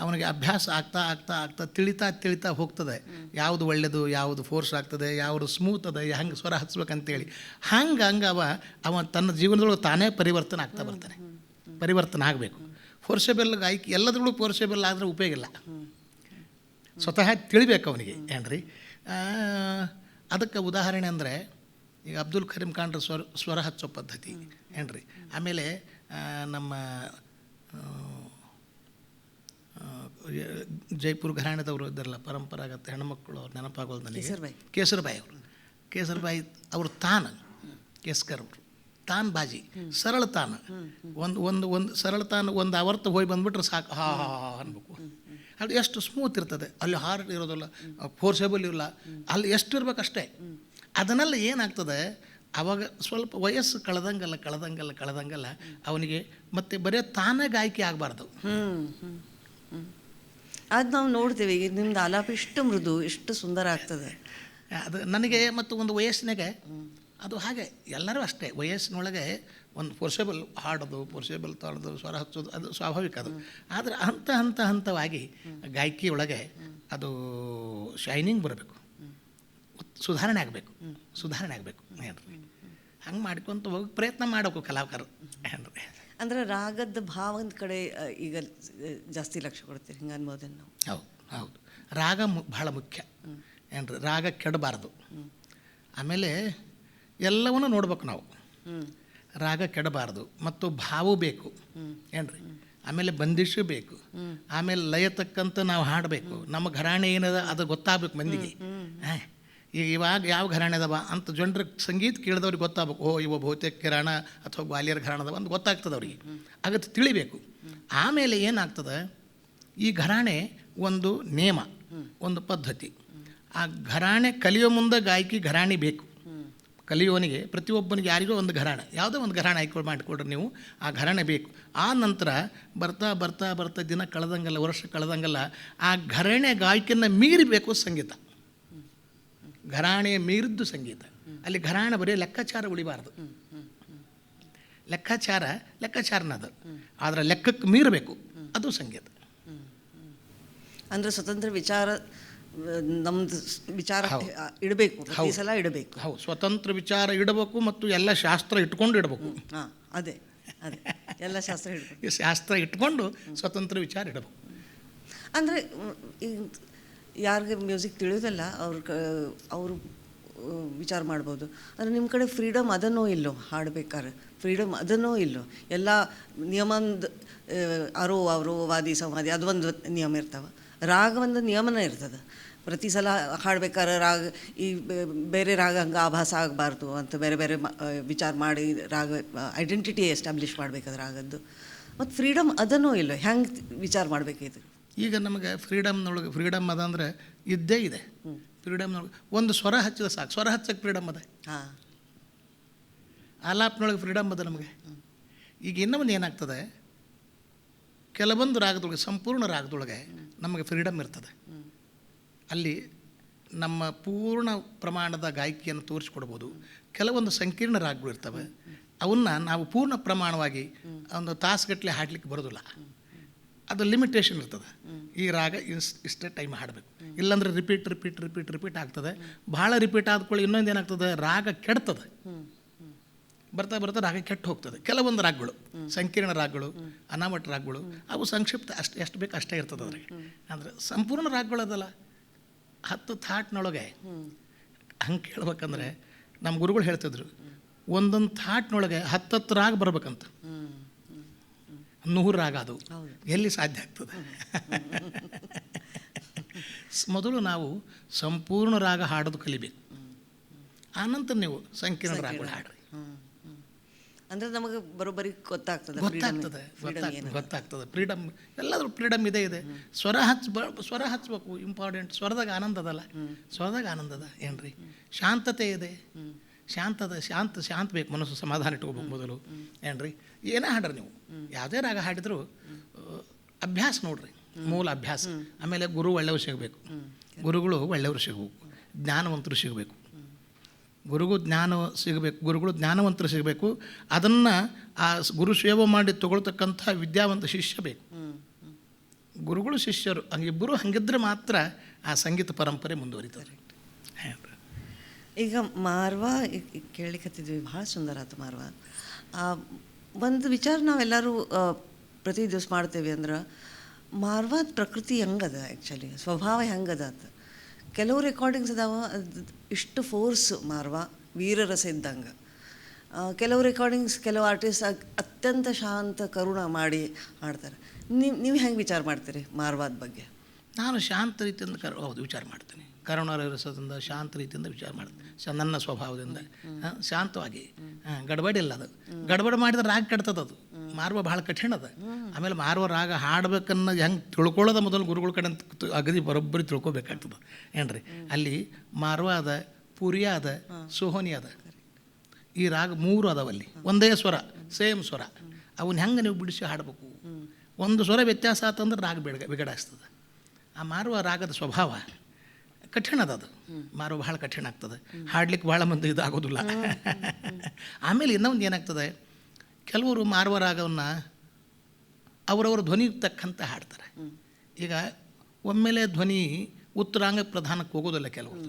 ಅವನಿಗೆ ಅಭ್ಯಾಸ ಆಗ್ತಾ ತಿಳಿತಾ ಹೋಗ್ತದೆ. ಯಾವುದು ಒಳ್ಳೆಯದು, ಯಾವುದು ಫೋರ್ಸ್ ಆಗ್ತದೆ, ಯಾವುದು ಸ್ಮೂತ್ ಅದ, ಹೆಂಗೆ ಸ್ವರ ಹಚ್ಬೇಕಂತೇಳಿ ಹಂಗೆ ಅವ ತನ್ನ ಜೀವನದೊಳಗೆ ತಾನೇ ಪರಿವರ್ತನೆ ಆಗಬೇಕು. ಫೋರ್ಸೇಬಲ್ ಗಾಯಕಿ ಎಲ್ಲದ್ರಲ್ಲೂ ಫೋರ್ಸೇಬಲ್ ಆದರೆ ಉಪಯೋಗ ಇಲ್ಲ. ಸ್ವತಃ ತಿಳಿಬೇಕು ಅವನಿಗೆ. ಏನ್ರಿ ಅದಕ್ಕೆ ಉದಾಹರಣೆ ಅಂದರೆ, ಈಗ ಅಬ್ದುಲ್ ಕರೀಂ ಖಾನ್ರ ಸ್ವರ ಹಚ್ಚೋ ಪದ್ಧತಿ. ಏನ್ರಿ ಆಮೇಲೆ ನಮ್ಮ ಜೈಪುರ ಘರಾಣೆದವರು ಇದ್ದಾರಲ್ಲ, ಪರಂಪರಾಗತ ಹೆಣ್ಮಕ್ಳು, ಅವ್ರು ನೆನಪಾಗೋದು ನನಗೆ. ಕೇಸರ್ಬಾಯಿ ಅವರು ಕೇಸ್ಕರ್ ಅವರು ಬಾಜಿ ಸರಳ ತಾನ ಒಂದು ಸರಳ ತಾನ ಒಂದು ಆವರ್ತ ಹೋಗಿ ಬಂದುಬಿಟ್ರೆ ಸಾಕು, ಹಾ ಅನ್ಬೇಕು. ಅದು ಎಷ್ಟು ಸ್ಮೂತ್ ಇರ್ತದೆ. ಅಲ್ಲಿ ಹಾರ್ಡ್ ಇರೋದಿಲ್ಲ, ಫೋರ್ಸೇಬಲ್ ಇರಲ್ಲ, ಅಲ್ಲಿ ಎಷ್ಟು ಇರ್ಬೇಕಷ್ಟೇ. ಅದನ್ನೆಲ್ಲ ಏನಾಗ್ತದೆ, ಆವಾಗ ಸ್ವಲ್ಪ ವಯಸ್ಸು ಕಳೆದಂಗಲ್ಲ ಅವನಿಗೆ ಮತ್ತೆ ಬರೀ ತಾನೇ ಗಾಯಕಿ ಆಗಬಾರ್ದು. ಅದು ನಾವು ನೋಡ್ತೀವಿ. ಈಗ ನಿಮ್ದು ಆಲಾಪ ಇಷ್ಟು ಮೃದು, ಇಷ್ಟು ಸುಂದರ ಆಗ್ತದೆ. ಅದು ನನಗೆ ಮತ್ತು ಒಂದು ವಯಸ್ಸಿನಾಗೆ ಅದು ಹಾಗೆ ಎಲ್ಲರೂ ಅಷ್ಟೇ. ವಯಸ್ಸಿನೊಳಗೆ ಒಂದು ಫೋರ್ಸೇಬಲ್ ಹಾಡೋದು, ಫೋರ್ಸೇಬಲ್ ತಾಳೋದು, ಸ್ವರ ಹಚ್ಚೋದು ಅದು ಸ್ವಾಭಾವಿಕ. ಅದು ಆದರೆ ಹಂತವಾಗಿ ಗಾಯಕಿಯೊಳಗೆ ಅದು ಶೈನಿಂಗ್ ಬರಬೇಕು, ಸುಧಾರಣೆ ಆಗಬೇಕು. ಏನ್ರಿ ಹಂಗೆ ಮಾಡ್ಕೊತ ಹೋಗಿ ಪ್ರಯತ್ನ ಮಾಡಬೇಕು ಕಲಾವಿದರು. ಏನ್ರಿ ಅಂದರೆ ರಾಗದ ಭಾವದ ಕಡೆ ಈಗ ಜಾಸ್ತಿ ಲಕ್ಷ್ಯ ಕೊಡ್ತೀರಿ, ಹಿಂಗೆ ಅನ್ಬೋದೇನು ನಾವು? ಹೌದು ರಾಗ ಭಾಳ ಮುಖ್ಯ. ಏನ್ರಿ ರಾಗ ಕೆಡಬಾರ್ದು. ಆಮೇಲೆ ಎಲ್ಲವನ್ನೂ ನೋಡ್ಬೇಕು ನಾವು. ರಾಗ ಕೆಡಬಾರ್ದು ಮತ್ತು ಭಾವ ಬೇಕು. ಏನ್ರಿ ಆಮೇಲೆ ಬಂದಿಶು ಬೇಕು. ಆಮೇಲೆ ಲಯ ತಕ್ಕಂತ ನಾವು ಹಾಡಬೇಕು. ನಮ್ಮ ಘರಾಣೆ ಏನದ ಅದು ಗೊತ್ತಾಗಬೇಕು ಮಂದಿಗೆ. ಈಗ ಇವಾಗ ಯಾವ ಘರಾಣೆ ಅದಾವ ಅಂತ ಜನರಿಗೆ ಸಂಗೀತ ಕೇಳಿದವ್ರಿಗೆ ಗೊತ್ತಾಗಬೇಕು. ಇವ ಬಹುತೇಕ ಕಿರಾಣ ಅಥವಾ ಗ್ವಾಲಿಯರ್ ಘರಾಣ ಅದಾವ ಅಂತ ಗೊತ್ತಾಗ್ತದೆ ಅವ್ರಿಗೆ. ಆಗತ್ತೆ ತಿಳಿಬೇಕು. ಆಮೇಲೆ ಏನಾಗ್ತದೆ, ಈ ಘರಾಣೆ ಒಂದು ನೇಮ, ಒಂದು ಪದ್ಧತಿ. ಆ ಘರಾಣೆ ಕಲಿಯೋ ಮುಂದೆ ಗಾಯಕಿ ಘರಾಣೆ ಬೇಕು. ಕಲಿಯೋನಿಗೆ ಪ್ರತಿಯೊಬ್ಬನಿಗೆ ಯಾರಿಗೋ ಒಂದು ಘರಾಣೆ, ಯಾವುದೋ ಒಂದು ಘರಾಣೆ ಆಯ್ಕೆ ಮಾಡಿಕೊಡ್ರಿ ನೀವು, ಆ ಘರಾಣೆ ಬೇಕು. ಆ ನಂತರ ಬರ್ತಾ ಬರ್ತಾ ಬರ್ತಾ ದಿನ ಕಳೆದಂಗಲ್ಲ, ವರ್ಷ ಕಳೆದಂಗಲ್ಲ, ಆ ಘರಾಣೆ ಗಾಯಕಿಯನ್ನು ಮೀರಿಬೇಕು ಸಂಗೀತ. ಘರಾಣೆ ಮೀರಿದ್ದು ಸಂಗೀತ. ಅಲ್ಲಿ ಘರಾಣೆ ಬರೀ ಲೆಕ್ಕಾಚಾರ ಉಳಿಬಾರ್ದು. ಲೆಕ್ಕಾಚಾರನದು, ಆದರೆ ಲೆಕ್ಕಕ್ಕೆ ಮೀರಬೇಕು, ಅದು ಸಂಗೀತ. ಅಂದರೆ ಸ್ವತಂತ್ರ ವಿಚಾರ ನಮ್ದು ವಿಚಾರ ಇಡಬೇಕು, ಪ್ರತಿ ಸಲ ಇಡಬೇಕು. ಹೌದು, ಸ್ವತಂತ್ರ ವಿಚಾರ ಇಡಬೇಕು ಮತ್ತು ಎಲ್ಲ ಶಾಸ್ತ್ರ ಇಟ್ಕೊಂಡು ಇಡಬೇಕು. ಹಾಂ, ಅದೇ ಅದೇ ಎಲ್ಲ ಶಾಸ್ತ್ರ ಇಡಬೇಕು. ಈ ಶಾಸ್ತ್ರ ಇಟ್ಕೊಂಡು ಸ್ವತಂತ್ರ ವಿಚಾರ ಇಡಬೇಕು. ಅಂದರೆ ಈಗ ಯಾರಿಗೆ ಮ್ಯೂಸಿಕ್ ತಿಳಿಯೋದಲ್ಲ ಅವರು ವಿಚಾರ ಮಾಡ್ಬೋದು. ಅಂದರೆ ನಿಮ್ಮ ಕಡೆ ಫ್ರೀಡಮ್ ಅದನ್ನೋ ಇಲ್ಲೋ, ಹಾಡ್ಬೇಕಾದ್ರೆ ಫ್ರೀಡಮ್ ಅದನ್ನೋ ಇಲ್ಲೋ, ಎಲ್ಲ ನಿಯಮಂದು ಅವರು ವಾದಿ ಸಂವಾದಿ ಅದೊಂದು ನಿಯಮ ಇರ್ತಾವೆ, ರಾಗ ಒಂದು ನಿಯಮನ ಇರ್ತದೆ. ಪ್ರತಿ ಸಲ ಹಾಡ್ಬೇಕಾದ್ರೆ ರಾಗ ಈ ಬೇರೆ ರಾಗ ಹಂಗೆ ಆಭಾಸ ಆಗಬಾರ್ದು ಅಂತ ಬೇರೆ ಬೇರೆ ವಿಚಾರ ಮಾಡಿ ರಾಗ ಐಡೆಂಟಿಟಿ ಎಸ್ಟಾಬ್ಲಿಷ್ ಮಾಡಬೇಕಾದ್ರೆ ರಾಗದ್ದು. ಮತ್ತು ಫ್ರೀಡಮ್ ಅದನ್ನೋ ಇಲ್ಲೋ, ಹೆಂಗೆ ವಿಚಾರ ಮಾಡಬೇಕಿದೆ? ಈಗ ನಮಗೆ ಫ್ರೀಡಮ್ನೊಳಗೆ ಫ್ರೀಡಮ್ ಅದ ಅಂದರೆ ಇದ್ದೇ ಇದೆ. ಫ್ರೀಡಮ್ನೊಳಗೆ ಒಂದು ಸ್ವರ ಹಚ್ಚಿದ ಸಾಕು, ಸ್ವರ ಹಚ್ಚಕ್ಕೆ ಫ್ರೀಡಮ್ ಅದ. ಹಾಂ, ಆಲಾಪ್ನೊಳಗೆ ಫ್ರೀಡಮ್ ಅದ ನಮಗೆ. ಈಗ ಇನ್ನೊಂದು ಏನಾಗ್ತದೆ, ಕೆಲವೊಂದು ರಾಗದೊಳಗೆ, ಸಂಪೂರ್ಣ ರಾಗದೊಳಗೆ ನಮಗೆ ಫ್ರೀಡಮ್ ಇರ್ತದೆ. ಅಲ್ಲಿ ನಮ್ಮ ಪೂರ್ಣ ಪ್ರಮಾಣದ ಗಾಯಕಿಯನ್ನು ತೋರಿಸ್ಕೊಡ್ಬೋದು. ಕೆಲವೊಂದು ಸಂಕೀರ್ಣ ರಾಗಗಳು ಇರ್ತವೆ, ಅವನ್ನ ನಾವು ಪೂರ್ಣ ಪ್ರಮಾಣವಾಗಿ ಒಂದು ತಾಸುಗಟ್ಟಲೆ ಹಾಡಲಿಕ್ಕೆ ಬರೋದಿಲ್ಲ. ಅದು ಲಿಮಿಟೇಷನ್ ಇರ್ತದೆ. ಈ ರಾಗ ಇಷ್ಟೇ ಟೈಮ್ ಹಾಡಬೇಕು, ಇಲ್ಲಾಂದರೆ ರಿಪೀಟ್ ಆಗ್ತದೆ. ಭಾಳ ರಿಪೀಟ್ ಆದ್ಕೊಳ್ಳಿ ಇನ್ನೊಂದು ಏನಾಗ್ತದೆ, ರಾಗ ಕೆಡ್ತದೆ. ಬರ್ತಾ ಬರ್ತಾ ರಾಗ ಕೆಟ್ಟು ಹೋಗ್ತದೆ. ಕೆಲವೊಂದು ರಾಗಗಳು, ಸಂಕೀರ್ಣ ರಾಗಗಳು, ಅನಾಮಟ ರಾಗಗಳು, ಅವು ಸಂಕ್ಷಿಪ್ತ ಎಷ್ಟು ಬೇಕು ಅಷ್ಟೇ ಇರ್ತದೆ ಅದ್ರಿಗೆ. ಅಂದರೆ ಸಂಪೂರ್ಣ ರಾಗಗಳದಲ್ಲ, 10 ಥಾಟ್ನೊಳಗೆ ಹಂಗೆ ಕೇಳ್ಬೇಕಂದ್ರೆ ನಮ್ಮ ಗುರುಗಳು ಹೇಳ್ತಿದ್ರು, ಒಂದೊಂದು ಥಾಟ್ನೊಳಗೆ 10 ರಾಗ ಬರ್ಬೇಕಂತ. 100 ರಾಗ ಅದು ಎಲ್ಲಿ ಸಾಧ್ಯ ಆಗ್ತದೆ? ಮೊದಲು ನಾವು ಸಂಪೂರ್ಣ ರಾಗ ಹಾಡೋದು ಕಲಿಬೇಕು, ಆನಂತರ ನೀವು ಸಂಕೀರ್ಣ ರಾಗಗಳು ಹಾಡ್ರಿ. ಅಂದರೆ ನಮಗೆ ಬರೋಬ್ಬರಿ ಗೊತ್ತಾಗ್ತದೆ. ಫ್ರೀಡಮ್ ಎಲ್ಲಾದ್ರೂ ಫ್ರೀಡಮ್ ಇದೆ. ಸ್ವರ ಹಚ್ಬೇಕು, ಇಂಪಾರ್ಟೆಂಟ್. ಸ್ವರದಾಗ ಆನಂದ ಅದಲ್ಲ, ಸ್ವರದಾಗ ಆನಂದ ಅದ ಏನ್ರಿ. ಶಾಂತತೆ ಇದೆ, ಶಾಂತ ಬೇಕು, ಮನಸ್ಸು ಸಮಾಧಾನ ಇಟ್ಕೋಬೇಕು ಮೊದಲು ಏನ್ರಿ. ಏನೇ ಹಾಡ್ರಿ ನೀವು, ಯಾವುದೇ ರಾಗ ಹಾಡಿದ್ರು ಅಭ್ಯಾಸ ನೋಡ್ರಿ, ಮೂಲ ಅಭ್ಯಾಸ. ಆಮೇಲೆ ಗುರು ಒಳ್ಳೆಯವರು ಸಿಗಬೇಕು, ಗುರುಗಳು ಒಳ್ಳೆಯವರು ಸಿಗಬೇಕು, ಜ್ಞಾನವಂತರು ಸಿಗಬೇಕು. ಗುರುಗಳು ಜ್ಞಾನವಂತರು ಸಿಗಬೇಕು. ಅದನ್ನು ಆ ಗುರು ಸೇವೆ ಮಾಡಿ ತಗೊಳ್ತಕ್ಕಂಥ ವಿದ್ಯಾವಂತ ಶಿಷ್ಯ ಬೇಕು. ಗುರುಗಳು ಶಿಷ್ಯರು ಹಂಗಿಬ್ಬರು ಹಂಗಿದ್ರೆ ಮಾತ್ರ ಆ ಸಂಗೀತ ಪರಂಪರೆ ಮುಂದುವರಿತಾರೆ. ಈಗ ಮಾರ್ವಾ ಕೇಳಲಿಕ್ಕತ್ತಿದ್ವಿ, ಭಾಳ ಸುಂದರ ಆಯ್ತು ಮಾರ್ವಾ. ಒಂದು ವಿಚಾರ ನಾವೆಲ್ಲರೂ ಪ್ರತಿ ದಿವಸ ಮಾಡ್ತೇವೆ ಅಂದ್ರೆ, ಮಾರ್ವಾದ ಪ್ರಕೃತಿ ಹೆಂಗದ, ಆ್ಯಕ್ಚುಲಿ ಸ್ವಭಾವ ಹೆಂಗದ ಅಂತ. ಕೆಲವು ರೆಕಾರ್ಡಿಂಗ್ಸ್ ಅದಾವ, ಇಷ್ಟು ಫೋರ್ಸ್ ಮಾರ್ವಾ ವೀರರಸ ಇದ್ದಂಗೆ. ಕೆಲವು ರೆಕಾರ್ಡಿಂಗ್ಸ್ ಕೆಲವು ಆರ್ಟಿಸ್ಟ್ ಅತ್ಯಂತ ಶಾಂತ ಕರುಣ ಮಾಡಿ ಹಾಡ್ತಾರೆ. ನೀವು ಹೆಂಗೆ ವಿಚಾರ ಮಾಡ್ತೀರಿ ಮಾರ್ವಾದ ಬಗ್ಗೆ? ನಾನು ಶಾಂತ ರೀತಿಯಿಂದ ವಿಚಾರ ಮಾಡ್ತೀನಿ. ಕರುಣಾರಸದಿಂದ ಶಾಂತ ರೀತಿಯಿಂದ ವಿಚಾರ ಮಾಡ್ತೀನಿ. ನನ್ನ ಸ್ವಭಾವದಿಂದ ಶಾಂತವಾಗಿ, ಗಡಬಡಿಲ್ಲ. ಅದು ಗಡಬಡ ಮಾಡಿದ್ರೆ ರಾಗ ಕೆಡ್ತದೆ. ಅದು ಮಾರ್ವ ಭಾಳ ಕಠಿಣ ಅದ. ಆಮೇಲೆ ಮಾರ್ವ ರಾಗ ಹಾಡ್ಬೇಕನ್ನ ಹೆಂಗೆ ತಿಳ್ಕೊಳ್ಳೋದ ಮೊದಲು ಗುರುಗಳ ಕಡೆ ಅಗದಿ ಬರೋಬ್ಬರಿ ತಿಳ್ಕೊಬೇಕಾಗ್ತದೆ ಏನ್ರಿ. ಅಲ್ಲಿ ಮಾರ್ವ ಅದ, ಪುರಿಯ ಅದ, ಸೋಹನಿ ಅದ. ಈ ರಾಗ 3 ಅದಾವಲ್ಲಿ, ಒಂದೇ ಸ್ವರ, ಸೇಮ್ ಸ್ವರ. ಅವನ್ನ ಹೆಂಗೆ ನೀವು ಬಿಡಿಸಿ ಹಾಡಬೇಕು. ಒಂದು ಸ್ವರ ವ್ಯತ್ಯಾಸ ಆತಂದ್ರೆ ರಾಗ ಬಿಗಡಾಯಿಸ್ತದೆ. ಆ ಮಾರುವ ರಾಗದ ಸ್ವಭಾವ ಕಠಿಣ ಅದ. ಅದು ಮಾರುವ ಭಾಳ ಕಠಿಣ ಆಗ್ತದೆ, ಹಾಡ್ಲಿಕ್ಕೆ ಭಾಳ ಮಂದಿ ಇದಾಗೋದಿಲ್ಲ. ಆಮೇಲೆ ಇನ್ನೊಂದು ಏನಾಗ್ತದೆ, ಕೆಲವರು ಮಾರುವ ರಾಗವನ್ನು ಅವರವರ ಧ್ವನಿಗೆ ತಕ್ಕಂತೆ ಹಾಡ್ತಾರೆ. ಈಗ ಒಮ್ಮೆಲೆ ಧ್ವನಿ ಉತ್ತರಾಂಗ ಪ್ರಧಾನಕ್ಕೆ ಹೋಗೋದಿಲ್ಲ ಕೆಲವರು.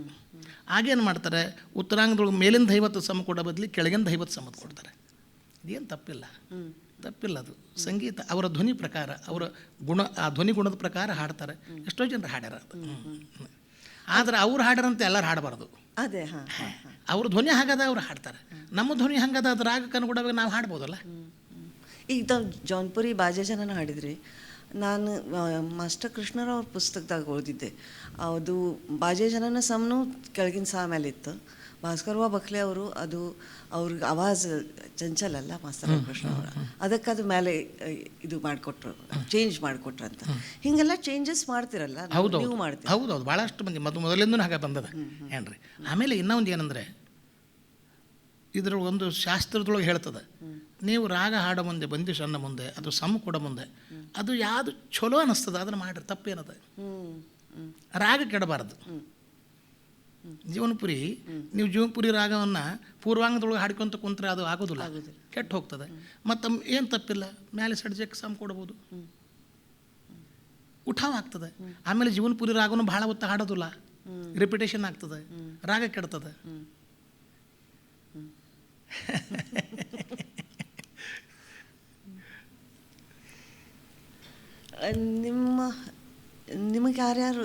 ಆಗೇನು ಮಾಡ್ತಾರೆ, ಉತ್ತರಾಂಗದೊಳಗೆ ಮೇಲಿಂದ 50 ಸಮ ಕೊಡೋ ಬದಲಿ ಕೆಳಗಿಂದ 50 ಸಮ ಕೊಡ್ತಾರೆ. ಇದೇನು ತಪ್ಪಿಲ್ಲ. ಅದು ಸಂಗೀತ ಅವರ ಧ್ವನಿ ಪ್ರಕಾರ, ಅವರ ಗುಣ, ಆ ಧ್ವನಿ ಗುಣದ ಪ್ರಕಾರ ಹಾಡ್ತಾರೆ. ಎಷ್ಟೋ ಜನರು ಹಾಡ್ಯಾರ. ಆದರೆ ಅವ್ರು ಹಾಡ್ಯಾರಂತೆ ಎಲ್ಲರೂ ಹಾಡಬಾರ್ದು. ಅದೇ ಅವ್ರ ಧ್ವನಿ ಹಾಗದ ಅವ್ರು ಹಾಡ್ತಾರೆ. ನಮ್ಮ ಧ್ವನಿ ಹಂಗದ, ಅದು ರಾಗಕ್ಕೆ ಅನುಗುಣವಾಗಿ ನಾವು ಹಾಡ್ಬೋದಲ್ಲ. ಈಗ ತಾವು ಜೌನ್ಪುರಿ ಬಾಜೆ ಜನನ ಹಾಡಿದ್ರಿ. ನಾನು ಮಾಸ್ಟರ್ ಕೃಷ್ಣರಾವ್ ಅವ್ರ ಪುಸ್ತಕದಾಗ ಓದಿದ್ದೆ. ಅದು ಬಾಜೆ ಜನನ ಸಮನು ಕೆಳಗಿನ ಸಾ ಮೇಲೆ ಇತ್ತು, ಭಾಸ್ಕರ್ವ ಬಕ್ಲೆ ಅವರು ಅದು ಅವ್ರಿಗೆ ಆವಾಜ್ ಚಂಚಲ್ ಅಲ್ಲ ಮಾಸ್ತರ್ ಕೃಷ್ಣ ಅವರ, ಅದಕ್ಕದು ಮೇಲೆ ಇದು ಮಾಡಿಕೊಟ್ರು, ಚೇಂಜ್ ಮಾಡಿಕೊಟ್ರಂತ. ಹಿಂಗೆಲ್ಲ ಚೇಂಜಸ್ ಮಾಡ್ತಿರಲ್ಲ ನೀವು ಮಾಡ್ತೀರಿ? ಹೌದೌದು, ಭಾಳಷ್ಟು ಮಂದಿ ಮೊದಲಿಂದನೂ ಹಾಗೆ ಬಂದದ ಏನ್ರಿ. ಆಮೇಲೆ ಇನ್ನೊಂದು ಏನಂದರೆ, ಇದ್ರ ಒಂದು ಶಾಸ್ತ್ರದೊಳಗೆ ಹೇಳ್ತದೆ, ನೀವು ರಾಗ ಹಾಡೋ ಮುಂದೆ, ಬಂದಿ ಸಣ್ಣ ಮುಂದೆ, ಅದು ಸಮ ಕೊಡೋ ಮುಂದೆ, ಅದು ಯಾವುದು ಚಲೋ ಅನ್ನಿಸ್ತದೆ ಅದನ್ನು ಮಾಡಿರಿ, ತಪ್ಪೇನದ. ರಾಗ ಕೆಡಬಾರ್ದು. ಜೀವನಪುರಿ, ನೀವು ಜೀವನಪುರಿ ರಾಗವನ್ನು ಪೂರ್ವಾಂಗದೊಳಗೆ ಹಾಡ್ಕೊಂತ ಕುಂತ್ರೆ ಅದು ಆಗೋದಿಲ್ಲ, ಕೆಟ್ಟು ಹೋಗ್ತದೆ. ಮತ್ತು ಏನು ತಪ್ಪಿಲ್ಲ, ಮೇಲೆ ಸಡ್ಜಕ್ಕೆ ಸಮ ಕೊಡ್ಬೋದು, ಉಠಾವ್ ಆಗ್ತದೆ. ಆಮೇಲೆ ಜೀವನಪುರಿ ರಾಗನೂ ಭಾಳ ಹೊತ್ತು ಹಾಡೋದಿಲ್ಲ, ರಿಪಿಟೇಷನ್ ಆಗ್ತದೆ, ರಾಗ ಕೆಡ್ತದೆ. ನಿಮಗೆ ಯಾರ್ಯಾರು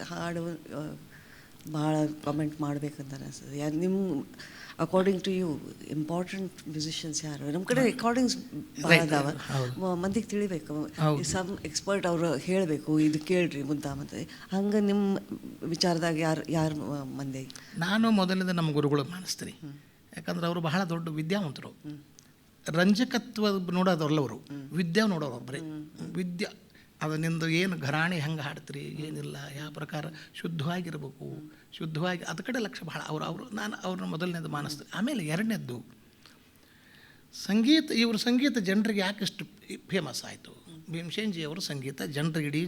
ಹಾಡು ಭಾಳ ಕಾಮೆಂಟ್ ಮಾಡ್ಬೇಕಂತ ಅನಿಸ್ತದೆ? ಯಾರು ನಿಮ್ಮ according to you important musicians ಯಾರು? ನಮ್ಮ ಕಡೆ ರೆಕಾರ್ಡಿಂಗ್ಸ್ ಭಾಳ ಅದಾವ, ಮಂದಿಗೆ ತಿಳಿಬೇಕು, ಸಮ್ ಎಕ್ಸ್ಪರ್ಟ್ ಅವರು ಹೇಳಬೇಕು, ಇದು ಕೇಳ್ರಿ ಮುದ್ದ ಮತ್ತು ಹಂಗೆ ನಿಮ್ಮ ವಿಚಾರದಾಗ ಯಾರು ಮಂದಿ? ನಾನು ಮೊದಲಿಂದ ನಮ್ಮ ಗುರುಗಳು ಮಾನಿಸ್ತೀನಿ, ಯಾಕಂದ್ರೆ ಅವರು ಬಹಳ ದೊಡ್ಡ ವಿದ್ಯಾವಂತರು. ರಂಜಕತ್ವ ನೋಡೋದಲ್ಲ ಅವರು, ವಿದ್ಯಾ ನೋಡೋರು. ಬರೀ ವಿದ್ಯಾ, ಅದು ನಿಂದು ಏನು ಘರಾಣಿ ಹೆಂಗೆ ಹಾಡ್ತೀರಿ, ಏನಿಲ್ಲ, ಯಾವ ಪ್ರಕಾರ ಶುದ್ಧವಾಗಿರ್ಬೇಕು, ಶುದ್ಧವಾಗಿ ಅದ ಕಡೆ ಲಕ್ಷ್ಯ ಭಾಳ. ನಾನು ಅವ್ರನ್ನ ಮೊದಲನೇದು ಮಾನಿಸ್ತೀನಿ. ಆಮೇಲೆ ಎರಡನೇದ್ದು ಸಂಗೀತ. ಇವರು ಸಂಗೀತ ಜನರಿಗೆ ಯಾಕಷ್ಟು ಫೇಮಸ್ ಆಯಿತು? ಭೀಮಸೇನ್ಜಿ ಅವರು ಸಂಗೀತ ಜನರಿಗೆ, ಇಡೀ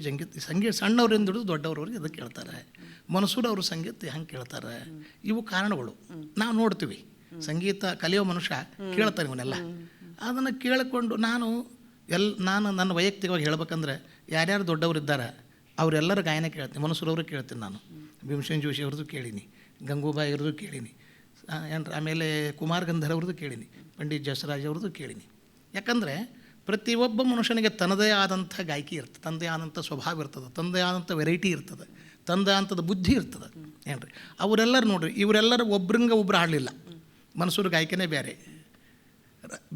ಸಂಗೀತ ಸಣ್ಣವರಿಂದ ಹಿಡಿದು ದೊಡ್ಡವ್ರವ್ರಿಗೆ ಅದಕ್ಕೆ ಕೇಳ್ತಾರೆ. ಮನಸೂರು ಅವರು ಸಂಗೀತ ಹೆಂಗೆ ಕೇಳ್ತಾರೆ? ಇವು ಕಾರಣಗಳು ನಾವು ನೋಡ್ತೀವಿ. ಸಂಗೀತ ಕಲಿಯೋ ಮನುಷ್ಯ ಕೇಳ್ತಾನೆ ಇವನ್ನೆಲ್ಲ. ಅದನ್ನು ಕೇಳಿಕೊಂಡು ನಾನು ನನ್ನ ವೈಯಕ್ತಿಕವಾಗಿ ಹೇಳ್ಬೇಕಂದ್ರೆ, ಯಾರ್ಯಾರು ದೊಡ್ಡವರಿದ್ದಾರೆ ಅವರೆಲ್ಲರ ಗಾಯನ ಕೇಳ್ತೀನಿ. ಮನಸೂರವ್ರಿಗೆ ಕೇಳ್ತೀನಿ ನಾನು, ಭೀಮಸೇನ್ ಜೋಶಿ ಅವ್ರದ್ದು ಕೇಳೀನಿ, ಗಂಗೂಬಾಯಿ ಅವ್ರದ್ದು ಕೇಳೀನಿ, ಆಮೇಲೆ ಕುಮಾರ್ ಗಂಧರ್ ಅವ್ರದ್ದು ಕೇಳೀನಿ, ಪಂಡಿತ್ ಜಸರಾಜ್ ಅವ್ರದ್ದು ಕೇಳೀನಿ. ಯಾಕಂದರೆ ಪ್ರತಿಯೊಬ್ಬ ಮನುಷ್ಯನಿಗೆ ತನ್ನದೇ ಆದಂಥ ಗಾಯಕಿ ಇರ್ತದೆ, ತನ್ನದೇ ಆದಂಥ ಸ್ವಭಾವ ಇರ್ತದೆ, ತನ್ನದೇ ಆದಂಥ ವೆರೈಟಿ ಇರ್ತದೆ, ತನ್ನದೇ ಆದಂಥದ್ದು ಬುದ್ಧಿ ಇರ್ತದೆ ಏನ್ರಿ. ಅವರೆಲ್ಲರೂ ನೋಡ್ರಿ, ಇವರೆಲ್ಲರೂ ಒಬ್ರಂಗೆ ಒಬ್ರು ಹಾಡಲಿಲ್ಲ. ಮನಸೂರು ಗಾಯಕನೇ ಬೇರೆ,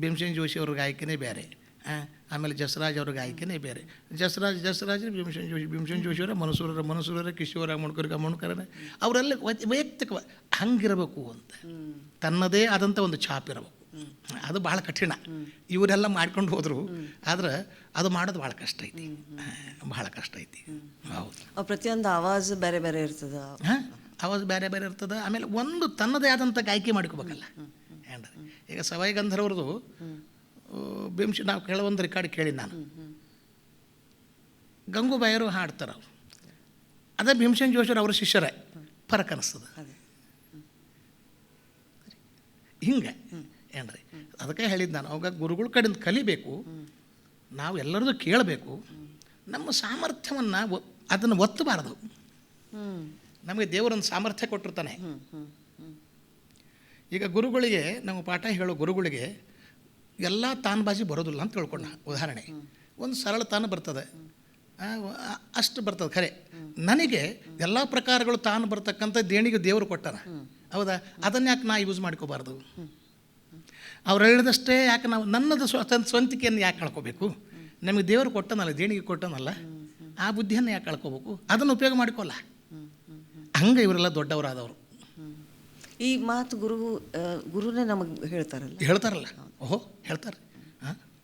ಭೀಮಸೇನ್ ಜೋಶಿ ಅವ್ರ ಗಾಯಕನೇ ಬೇರೆ, ಆಮೇಲೆ ಜಸರಾಜ್ ಅವ್ರ ಗಾಯಕನೇ ಬೇರೆ. ಜಸರಾಜ್ ಭೀಮಸೇನ್ ಜೋಶಿ ಅವರ, ಮನಸೂರರ ಕಿಶೋರ ಮಣ್ಕರನೇ ಅವರೆಲ್ಲ ವೈಯಕ್ತಿಕ ಹಂಗಿರಬೇಕು ಅಂತ, ತನ್ನದೇ ಆದಂಥ ಒಂದು ಛಾಪ್ ಇರಬೇಕು. ಅದು ಭಾಳ ಕಠಿಣ. ಇವರೆಲ್ಲ ಮಾಡ್ಕೊಂಡು ಹೋದರು, ಆದ್ರೆ ಅದು ಮಾಡೋದು ಭಾಳ ಕಷ್ಟ ಐತಿ, ಭಾಳ ಕಷ್ಟ ಐತಿ. ಹೌದು, ಪ್ರತಿಯೊಂದು ಆವಾಜ್ ಬೇರೆ ಬೇರೆ ಇರ್ತದೆ. ಆವಾಜ್ ಬೇರೆ ಬೇರೆ ಇರ್ತದೆ. ಆಮೇಲೆ ಒಂದು ತನ್ನದೇ ಆದಂಥ ಗಾಯಕಿ ಮಾಡ್ಕೋಬೇಕಲ್ಲ ಏನ್ರಿ. ಈಗ ಸವಾಯಿ ಗಂಧರ್ವ್ರದ್ದು ನಾವು ಕೆಲವೊಂದು ರೆಕಾರ್ಡ್ ಕೇಳಿ ನಾನು, ಗಂಗೂಬಾಯರು ಹಾಡ್ತಾರೆ, ಅವರು ಅದೇ ಭೀಮಸೇನ್ ಜೋಶಿಯವ್ರು ಅವ್ರ ಶಿಷ್ಯರೇ, ಫರಕ್ ಅನ್ನಿಸ್ತದೆ ಹಿಂಗೆ ಏನ್ರಿ. ಅದಕ್ಕೆ ಹೇಳಿದ್ದು ನಾನು, ಅವಾಗ ಗುರುಗಳ ಕಡೆಯಿಂದ ಕಲಿಬೇಕು, ನಾವು ಎಲ್ಲರದ್ದು ಕೇಳಬೇಕು, ನಮ್ಮ ಸಾಮರ್ಥ್ಯವನ್ನು ಅದನ್ನು ಒತ್ತಬಾರದು. ನಮಗೆ ದೇವರೊಂದು ಸಾಮರ್ಥ್ಯ ಕೊಟ್ಟಿರ್ತಾನೆ. ಈಗ ಗುರುಗಳಿಗೆ ನಾವು ಪಾಠ ಹೇಳೋ ಗುರುಗಳಿಗೆ ಎಲ್ಲ ತಾನ್ಬಾಜಿ ಬರೋದಿಲ್ಲ ಅಂತ ತಿಳ್ಕೊಂಡ. ಉದಾಹರಣೆ, ಒಂದು ಸರಳ ತಾನು ಬರ್ತದೆ, ಅಷ್ಟು ಬರ್ತದೆ ಖರೆ. ನನಗೆ ಎಲ್ಲ ಪ್ರಕಾರಗಳು ತಾನು ಬರ್ತಕ್ಕಂಥ ದೇಣಿಗೆ ದೇವರು ಕೊಟ್ಟಾನ, ಹೌದಾ? ಅದನ್ನು ಯಾಕೆ ನಾ ಯೂಸ್ ಮಾಡ್ಕೋಬಾರ್ದು? ಅವ್ರು ಹೇಳಿದಷ್ಟೇ ಯಾಕೆ ನಾವು ನನ್ನದು ಸ್ವಂತಿಕೆಯನ್ನು ಯಾಕೆ ಕಳ್ಕೋಬೇಕು? ನಮಗೆ ದೇವರು ಕೊಟ್ಟನಲ್ಲ, ದೇಣಿಗೆ ಕೊಟ್ಟನಲ್ಲ, ಆ ಬುದ್ಧಿಯನ್ನು ಯಾಕೆ ಕಳ್ಕೋಬೇಕು? ಅದನ್ನು ಉಪಯೋಗ ಮಾಡ್ಕೋಲ್ಲ. ಹಂಗೆ ಇವರೆಲ್ಲ ದೊಡ್ಡವರಾದವರು. ಈ ಮಾತು ಗುರುನೇ ನಮಗೆ ಹೇಳ್ತಾರಲ್ಲ. ಓಹೋ, ಹೇಳ್ತಾರೆ.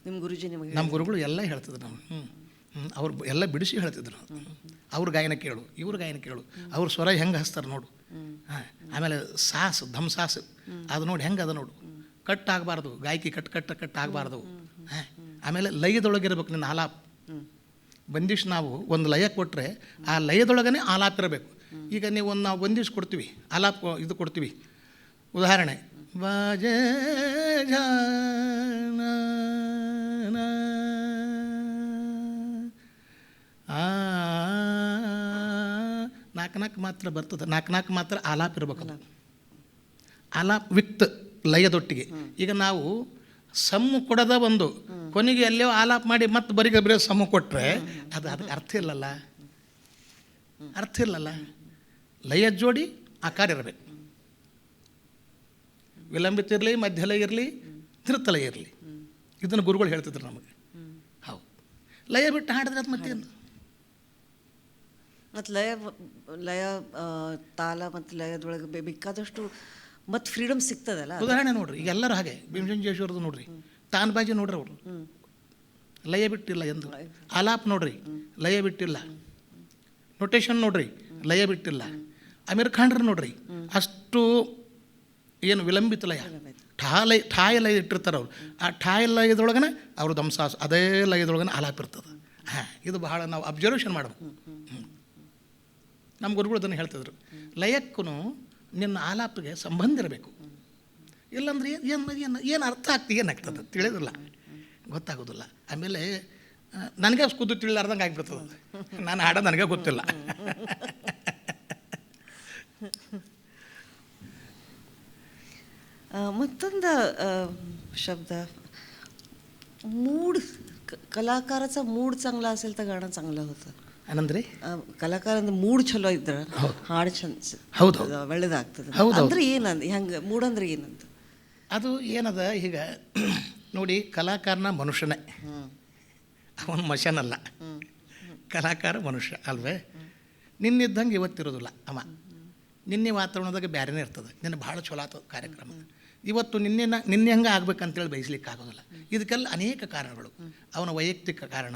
ನಿಮ್ಮ ಗುರುಜಿ ನಿಮಗೆ? ನಮ್ಮ ಗುರುಗಳು ಎಲ್ಲ ಹೇಳ್ತಿದ್ರು ನಾವು. ಅವ್ರು ಎಲ್ಲ ಬಿಡಿಸಿ ಹೇಳ್ತಿದ್ರು. ಅವ್ರ ಗಾಯನ ಕೇಳು, ಇವ್ರ ಗಾಯನ ಕೇಳು, ಅವ್ರ ಸ್ವರ ಹೆಂಗೆ ಹಚ್ತಾರೆ ನೋಡು. ಆಮೇಲೆ ಸಾಸು, ಧಮ್ ಸಾಸು ಅದು ನೋಡಿ ಹೆಂಗೆ ಅದ ನೋಡು. ಕಟ್ ಆಗಬಾರ್ದು, ಗಾಯಕಿ ಕಟ್ ಆಗಬಾರ್ದು. ಆಮೇಲೆ ಲಯದೊಳಗಿರ್ಬೇಕು ನಿನ್ನ ಆಲಾಪ್. ಬಂದಿಶ್ ನಾವು ಒಂದು ಲಯ ಕೊಟ್ಟರೆ ಆ ಲಯದೊಳಗನೆ ಆಲಾಪ್ ಇರಬೇಕು. ಈಗ ನೀವು ನಾವು ಬಂದಿಶ್ ಕೊಡ್ತೀವಿ, ಆಲಾಪ್ ಇದು ಕೊಡ್ತೀವಿ. ಉದಾಹರಣೆ, ಬಾಜ ನಾಲ್ಕು ಮಾತ್ರ ಬರ್ತದೆ, ನಾಲ್ಕು ಮಾತ್ರ ಆಲಾಪ್ ಇರಬೇಕಲ್ಲ. ಆಲಾಪ್ ವಿತ್ ಲಯದೊಟ್ಟಿಗೆ. ಈಗ ನಾವು ಸಮ್ಮು ಕೊಡದ ಒಂದು ಕೊನೆಗೆ ಎಲ್ಲೋ ಆಲಾಪ್ ಮಾಡಿ ಮತ್ತೆ ಬರೀ ಸಮ್ಮು ಕೊಟ್ಟರೆ ಅದಕ್ಕೆ ಅರ್ಥ ಇಲ್ಲಲ್ಲ, ಅರ್ಥ ಇಲ್ಲಲ್ಲ. ಲಯ ಜೋಡಿ ಆಕಾರ ಇರಬೇಕು. ವಿಲಂಬಿತ ಇರಲಿ, ಮಧ್ಯಲಯ ಇರಲಿ, ಧೃತಲಯ ಇರಲಿ. ಇದನ್ನು ಗುರುಗಳು ಹೇಳ್ತಿದ್ರು ನಮಗೆ. ಹೌದು, ಲಯ ಬಿಟ್ಟು ಹಾಡಿದ್ರೆ ಅದು ಮತ್ತೇನು? ಮತ್ತು ಲಯ ತಾಲ ಮತ್ತು ಲಯದೊಳಗೆ ಬೇಕಾದಷ್ಟು ಮತ್ತು ಫ್ರೀಡಮ್ ಸಿಗ್ತದಲ್ಲ. ಉದಾಹರಣೆ ನೋಡ್ರಿ, ಈಗ ಎಲ್ಲರೂ ಹಾಗೆ ಭೀಮಸೇನಜೋಶಿಯವ್ರದ್ದು ನೋಡ್ರಿ, ತಾನ್ಬಾಜಿ ನೋಡ್ರಿ, ಅವರು ಲಯ ಬಿಟ್ಟಿಲ್ಲ ಎಂದು. ಆಲಾಪ್ ನೋಡ್ರಿ, ಲಯ ಬಿಟ್ಟಿಲ್ಲ. ನೊಟೇಷನ್ ನೋಡ್ರಿ, ಲಯ ಬಿಟ್ಟಿಲ್ಲ. ಅಮೀರ್ ಖಾನ್ರು ನೋಡ್ರಿ, ಅಷ್ಟು ಏನು ವಿಲಂಬಿತ ಲಯ, ಠಾಯ ಲಯ ಇಟ್ಟಿರ್ತಾರೆ ಅವರು. ಆ ಠಾಯ ಲಯದೊಳಗನೆ ಅವರು ದಂಸಾಸ, ಅದೇ ಲಯದೊಳಗನೆ ಆಲಾಪ ಇರ್ತದೆ. ಇದು ಬಹಳ ನಾವು ಅಬ್ಸರ್ವೇಷನ್ ಮಾಡಬೇಕು. ನಮ್ಮ ಗುರುಗಳು ಅದನ್ನು ಹೇಳ್ತಿದ್ರು, ಲಯಕ್ಕೂ ನಿನ್ನ ಆಲಾಪಿಗೆ ಸಂಬಂಧ ಇರಬೇಕು, ಇಲ್ಲಾಂದ್ರೆ ಏನು ಅರ್ಥ ಆಗ್ತದೆ, ಏನಾಗ್ತದೆ ತಿಳಿಯೋದಿಲ್ಲ, ಗೊತ್ತಾಗೋದಿಲ್ಲ. ಆಮೇಲೆ ನನಗೆ ಖುದ್ದು ತಿಳಿಲಾರ್ದಂಗೆ ಆಗಿಬಿಡ್ತದೆ, ನಾನು ಹಾಡೋದು ನನಗೆ ಗೊತ್ತಿಲ್ಲ. मತ್ತೊಂದು शब्द, मूड. कलाकाराचा मूड चांगला असेल तर गाणं चांगलं होतं. ಏನಂದ್ರೆ ಕಲಾಕಾರದ ಮೂಡ್ ಚಲೋ ಇದ್ರೆ ಹಾಡು ಚಂದ, ಹೌದು, ಒಳ್ಳೇದಾಗ್ತದೆ. ಹೌದು. ಅಂದ್ರೆ ಏನಂದ ಹೆಂಗೆ ಮೂಡ್ ಅಂದ್ರೆ ಏನಂತ ಅದು ಏನದ, ಈಗ ನೋಡಿ, ಕಲಾಕಾರನ ಮನುಷ್ಯನೇ, ಅವನ ಮಷನಲ್ಲ. ಕಲಾಕಾರ ಮನುಷ್ಯ ಅಲ್ವೇ? ನಿನ್ನಿದ್ದಂಗೆ ಇವತ್ತಿರೋದಿಲ್ಲ ಅವ. ನಿನ್ನೆ ವಾತಾವರಣದಾಗ ಬೇರೆನೇ ಇರ್ತದೆ. ನಿನ್ನೆ ಭಾಳ ಚಲೋ ಆತ ಕಾರ್ಯಕ್ರಮ, ಇವತ್ತು ನಿನ್ನೆ ಹಂಗೆ ಆಗ್ಬೇಕಂತೇಳಿ ಬಯಸ್ಲಿಕ್ಕೆ ಆಗೋದಿಲ್ಲ. ಇದಕ್ಕೆಲ್ಲ ಅನೇಕ ಕಾರಣಗಳು. ಅವನ ವೈಯಕ್ತಿಕ ಕಾರಣ,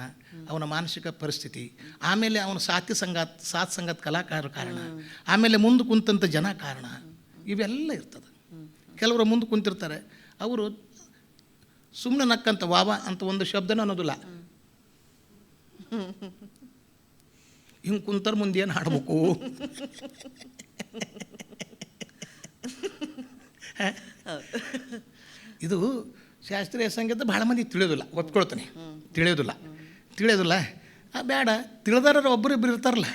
ಅವನ ಮಾನಸಿಕ ಪರಿಸ್ಥಿತಿ, ಆಮೇಲೆ ಅವನ ಸಾಥ್ ಸಂಗತ್ ಕಲಾಕಾರ ಕಾರಣ, ಆಮೇಲೆ ಮುಂದೆ ಕುಂತಂಥ ಜನ ಕಾರಣ, ಇವೆಲ್ಲ ಇರ್ತದೆ. ಕೆಲವರು ಮುಂದೆ ಕುಂತಿರ್ತಾರೆ, ಅವರು ಸುಮ್ಮನೆ ನಕ್ಕಂತ ವಾವ ಅಂತ ಒಂದು ಶಬ್ದನೂ ಅನ್ನೋದಿಲ್ಲ. ಹಿಂಗೆ ಕುಂತರ ಮುಂದೆ ಏನು ಹಾಡ್ಬೇಕು, ಇದು ಶಾಸ್ತ್ರೀಯ ಸಂಗೀತ ಭಾಳ ಮಂದಿ ತಿಳಿಯೋದಿಲ್ಲ, ಒಪ್ಕೊಳ್ತಾನೆ. ತಿಳಿಯೋದಿಲ್ಲ ಬೇಡ, ತಿಳಿದಾರ ಒಬ್ಬರಿಬ್ಬರು ಇರ್ತಾರಲ್ಲ.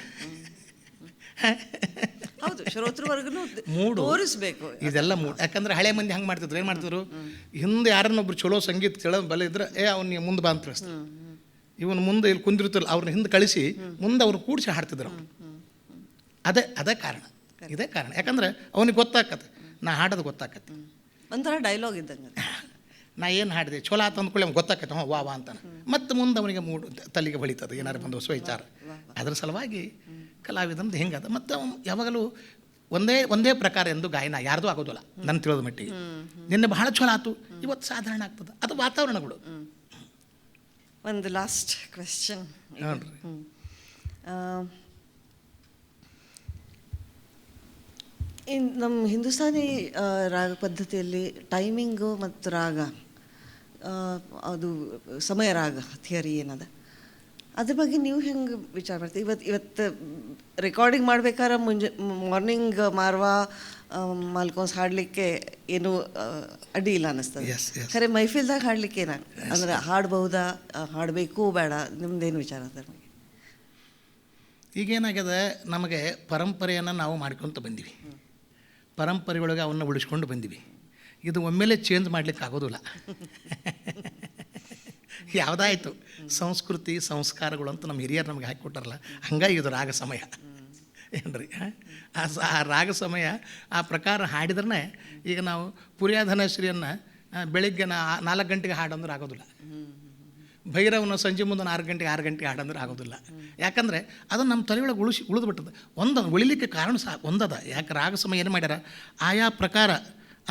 ಹೌದು, ಶ್ರೋತೃವರ್ಗನು ಮೂಡು ತೋರಿಸ್ಬೇಕು ಇದೆಲ್ಲ ಮೂಡು. ಯಾಕಂದ್ರೆ ಹಳೆ ಮಂದಿ ಹಂಗೆ ಮಾಡ್ತಿದ್ರು. ಏನು ಮಾಡ್ತಿದ್ರು, ಹಿಂದೆ ಯಾರನ್ನೊಬ್ರು ಚಲೋ ಸಂಗೀತ ಕೇಳೋ ಬಲ ಇದ್ರೆ ಅವ್ನು ಮುಂದೆ ಬಾ ಅಂತ ತಿಳಿಸ್ತಾರೆ. ಇವನು ಮುಂದೆ ಇಲ್ಲಿ ಕುಂದಿರ್ತಿಲ್ಲ, ಅವ್ರನ್ನ ಹಿಂದೆ ಕಳಿಸಿ ಮುಂದೆ ಅವ್ರು ಕೂಡಿಸಿ ಹಾಡ್ತಿದ್ರು. ಅದೇ ಕಾರಣ, ಇದೇ ಕಾರಣ. ಯಾಕಂದ್ರೆ ಅವನಿಗೆ ಗೊತ್ತಾಕತ್ತೆ, ನಾ ಹಾಡೋದು ಗೊತ್ತಾಕತ್ತೆ. ಒಂಥರ ಡೈಲಾಗ್ ಇದ್ದಂಗೆ, ನಾ ಏನು ಹಾಡಿದೆ ಚಲೋ ಆತ ಅಂದ್ಕೊಳ್ಳಿ ಅವ್ನು ಗೊತ್ತಾಕತ್ತೆ, ವಾ ವಾ ಅಂತಾನೆ. ಮತ್ತು ಮುಂದೆ ಅವನಿಗೆ ಮೂಡು ತಲೆಗೆ ಬಳಿತದೆ ಏನಾರು ಬಂದು ಹೊಸ ವಿಚಾರ. ಅದರ ಸಲುವಾಗಿ ಕಲಾವಿದಂದು ಹೆಂಗದ. ಮತ್ತು ಅವನು ಯಾವಾಗಲೂ ಒಂದೇ ಪ್ರಕಾರ ಎಂದು ಗಾಯನ ಯಾರ್ದು ಆಗೋದಿಲ್ಲ ನನ್ನ ತಿಳಿದ ಮಟ್ಟಿಗೆ. ನಿನ್ನೆ ಬಹಳ ಚಲೋ ಆಯ್ತು, ಇವತ್ತು ಸಾಧಾರಣ ಆಗ್ತದೆ. ಅದು ವಾತಾವರಣಗಳು. ಒಂದು ಲಾಸ್ಟ್ ಕ್ವೆಶ್ಚನ್ ನೋಡ್ರಿ, ನಮ್ಮ ಹಿಂದೂಸ್ತಾನಿ ರಾಗ ಪದ್ಧತಿಯಲ್ಲಿ ಟೈಮಿಂಗು ಮತ್ತು ರಾಗ, ಅದು ಸಮಯ ರಾಗ ಥಿಯರಿ ಏನದ, ಅದ್ರ ಬಗ್ಗೆ ನೀವು ಹೆಂಗೆ ವಿಚಾರ ಮಾಡ್ತೀವಿ? ಇವತ್ತು ರೆಕಾರ್ಡಿಂಗ್ ಮಾಡ್ಬೇಕಾದ್ರೆ ಮಾರ್ನಿಂಗ್ ಮಾರ್ವಾ ಮಾಲ್ಕೋನ್ಸ್ ಹಾಡಲಿಕ್ಕೆ ಏನು ಅಡ್ಡಿ ಇಲ್ಲ ಅನ್ನಿಸ್ತದೆ. ಖರೆ ಮೈಫಿಲ್ದಾಗ ಹಾಡ್ಲಿಕ್ಕೆ ಅಂದ್ರೆ ಹಾಡ್ಬಹುದಾ, ಹಾಡಬೇಕು ಬೇಡ, ನಿಮ್ದೇನು ವಿಚಾರ ಅದ್ರ ಬಗ್ಗೆ? ಈಗೇನಾಗ್ಯದ, ನಮಗೆ ಪರಂಪರೆಯನ್ನು ನಾವು ಮಾಡ್ಕೊತ ಬಂದೀವಿ, ಪರಂಪರೆಯೊಳಗೆ ಅವನ್ನ ಉಳಿಸ್ಕೊಂಡು ಬಂದೀವಿ. ಇದು ಒಮ್ಮೆಲೆ ಚೇಂಜ್ ಮಾಡಲಿಕ್ಕೆ ಆಗೋದಿಲ್ಲ. ಯಾವುದಾಯಿತು ಸಂಸ್ಕೃತಿ ಸಂಸ್ಕಾರಗಳು ಅಂತ ನಮ್ಮ ಹಿರಿಯರು ನಮಗೆ ಹಾಕಿಕೊಟ್ಟಾರಲ್ಲ, ಹಂಗಾಗಿ ಇದು ರಾಗ ಸಮಯ ಏನ್ರಿ. ಆ ರಾಗ ಸಮಯ ಆ ಪ್ರಕಾರ ಹಾಡಿದ್ರೆ, ಈಗ ನಾವು ಪುರ್ಯಾಧನಶ್ರೀಯನ್ನು ಬೆಳಿಗ್ಗೆ 4 ಗಂಟೆಗೆ ಹಾಡಂದ್ರೆ ಆಗೋದಿಲ್ಲ, ಭೈರವನ ಸಂಜೆ ಮುಂದೆ 6 ಗಂಟೆಗೆ ಹಾಡಂದ್ರೆ ಆಗೋದಿಲ್ಲ. ಯಾಕಂದರೆ ಅದನ್ನು ನಮ್ಮ ತಲೆಯೊಳಗೆ ಉಳಿದ್ಬಿಟ್ಟದೆ. ಉಳಿಲಿಕ್ಕೆ ಕಾರಣ ಒಂದದ. ಯಾಕೆ ರಾಗ ಸಮಯ ಏನು ಮಾಡ್ಯಾರ, ಆಯಾ ಪ್ರಕಾರ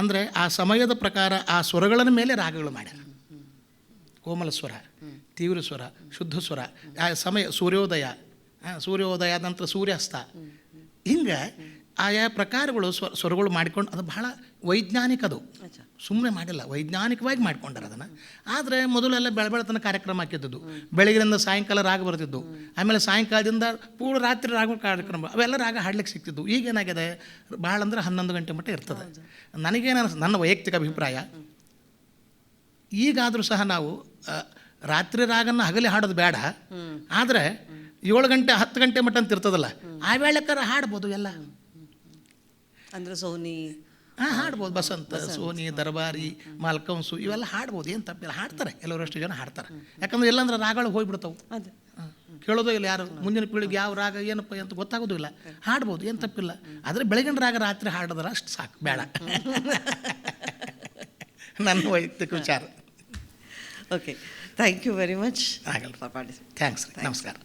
ಅಂದರೆ ಆ ಸಮಯದ ಪ್ರಕಾರ ಆ ಸ್ವರಗಳ ಮೇಲೆ ರಾಗಗಳು ಮಾಡ್ಯಾರ. ಕೋಮಲ ಸ್ವರ, ತೀವ್ರ ಸ್ವರ, ಶುದ್ಧ ಸ್ವರ, ಆ ಸಮಯ ಸೂರ್ಯೋದಯ ನಂತರ ಸೂರ್ಯಾಸ್ತ, ಹಿಂಗೆ ಆಯಾ ಪ್ರಕಾರಗಳು ಸ್ವರಗಳು ಮಾಡಿಕೊಂಡು, ಅದು ಬಹಳ ವೈಜ್ಞಾನಿಕ. ಅದು ಸುಮ್ಮನೆ ಮಾಡಿಲ್ಲ, ವೈಜ್ಞಾನಿಕವಾಗಿ ಮಾಡ್ಕೊಂಡಾರ ಅದನ್ನು. ಆದರೆ ಮೊದಲೆಲ್ಲ ಬೆಳಬೆಳತನ ಕಾರ್ಯಕ್ರಮ ಹಾಕಿದ್ದು, ಬೆಳಗಿನಿಂದ ಸಾಯಂಕಾಲ ರಾಗ ಬರ್ತಿದ್ದು, ಆಮೇಲೆ ಸಾಯಂಕಾಲದಿಂದ ಪೂರ್ಣ ರಾತ್ರಿ ರಾಗ ಕಾರ್ಯಕ್ರಮ, ಅವೆಲ್ಲ ರಾಗ ಹಾಡ್ಲಿಕ್ಕೆ ಸಿಗ್ತಿದ್ದು. ಈಗೇನಾಗಿದೆ, ಭಾಳ ಅಂದ್ರೆ 11 ಗಂಟೆ ಮಟ್ಟ ಇರ್ತದೆ. ನನಗೇನು ನನ್ನ ವೈಯಕ್ತಿಕ ಅಭಿಪ್ರಾಯ, ಈಗಾದರೂ ಸಹ ನಾವು ರಾತ್ರಿ ರಾಗನ ಹಗಲಿ ಹಾಡೋದು ಬೇಡ, ಆದರೆ 7 ಗಂಟೆ 10 ಗಂಟೆ ಮಟ್ಟ ಅಂತ ಇರ್ತದಲ್ಲ, ಆ ವೇಳೆಕಾರ ಹಾಡ್ಬೋದು ಎಲ್ಲ. ಅಂದರೆ ಸೋನಿ ಹಾಡ್ಬೋದು, ಬಸಂತ, ಸೋನಿ, ದರ್ಬಾರಿ, ಮಾಲ್ಕಂಸು, ಇವೆಲ್ಲ ಹಾಡ್ಬೋದು, ಏನು ತಪ್ಪಿಲ್ಲ, ಹಾಡ್ತಾರೆ. ಕೆಲವರಷ್ಟು ಜನ ಹಾಡ್ತಾರೆ. ಯಾಕಂದ್ರೆ ಇಲ್ಲಾಂದ್ರೆ ರಾಗಗಳು ಹೋಗ್ಬಿಡ್ತಾವೆ, ಕೇಳೋದು ಇಲ್ಲ ಯಾರು. ಮುಂದಿನ ಪೀಳಿಗೆ ಯಾವ ರಾಗ ಏನಪ್ಪ ಅಂತ ಗೊತ್ತಾಗೋದು ಇಲ್ಲ. ಹಾಡ್ಬೋದು, ಏನು ತಪ್ಪಿಲ್ಲ. ಆದರೆ ಬೆಳಗಿನ ರಾಗ ರಾತ್ರಿ ಹಾಡಿದ್ರೆ ಅಷ್ಟು ಸಾಕು, ಬೇಡ. ನನ್ನ ವೈಯಕ್ತಿಕ ವಿಚಾರ. Okay, thank you very much. ಆಗಲ್ಲ, ಥ್ಯಾಂಕ್ಸ್ ರೀ, ನಮಸ್ಕಾರ.